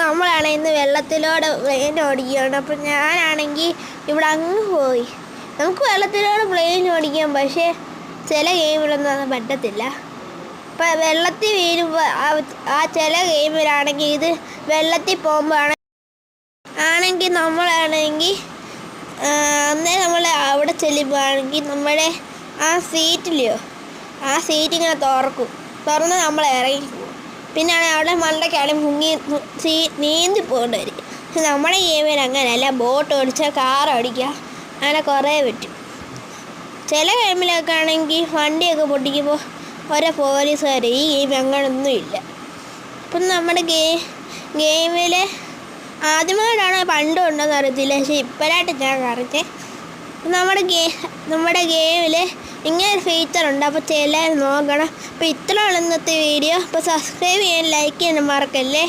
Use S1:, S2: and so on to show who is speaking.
S1: നമ്മളാണെങ്കിൽ ഇന്ന് വെള്ളത്തിലൂടെ പ്ലെയിൻ ഓടിക്കുകയാണ്. അപ്പം ഞാനാണെങ്കിൽ ഇവിടെ അങ്ങ് പോയി. നമുക്ക് വെള്ളത്തിലൂടെ പ്ലെയിൻ ഓടിക്കാം, പക്ഷേ ചില ഗെയിമിലൊന്നും അത് പറ്റത്തില്ല. ഇപ്പം വെള്ളത്തിൽ വീഴുമ്പോൾ ആ ചില ഗെയിമിലാണെങ്കിൽ ഇത് വെള്ളത്തിൽ പോകുമ്പോൾ ആണെങ്കിൽ നമ്മളാണെങ്കിൽ അന്നേരം നമ്മൾ അവിടെ ചെല്ലുമ്പോഴാണെങ്കിൽ നമ്മുടെ ആ സീറ്റിലെയോ ആ സീറ്റ് ഇങ്ങനെ തുറന്ന് നമ്മൾ ഇറങ്ങി പോകും. പിന്നെ അവിടെ മണ്ടയ്ക്കാണ് നീന്തി പോകേണ്ടി വരും. പക്ഷെ നമ്മുടെ ഗെയിമിൽ അങ്ങനെയല്ല, ബോട്ട് ഓടിച്ചാൽ കാർ ഓടിക്കുക, അങ്ങനെ കുറേ പറ്റും. ചില ഗെയിമിലൊക്കെ ആണെങ്കിൽ വണ്ടിയൊക്കെ പൊട്ടിക്കുമ്പോൾ ഓരോ പോലീസുകാർ. ഈ ഗെയിം അങ്ങനൊന്നും ഇല്ല. ഇപ്പം നമ്മുടെ ഗെയിമിൽ ആദ്യമായിട്ടാണ് പണ്ടും ഉണ്ടെന്ന് അറിയത്തില്ല, പക്ഷേ ഇപ്പോഴായിട്ട് ഞാൻ അറിഞ്ഞേ. നമ്മുടെ ഗെയിമിൽ ഇങ്ങനെ ഫീച്ചറുണ്ട്. അപ്പോൾ എല്ലാവരും നോക്കണം. അപ്പോൾ ഇത്രയുള്ള ഇന്നത്തെ വീഡിയോ. അപ്പോൾ സബ്സ്ക്രൈബ് ചെയ്യാൻ, ലൈക്ക് ചെയ്യാൻ മറക്കല്ലേ.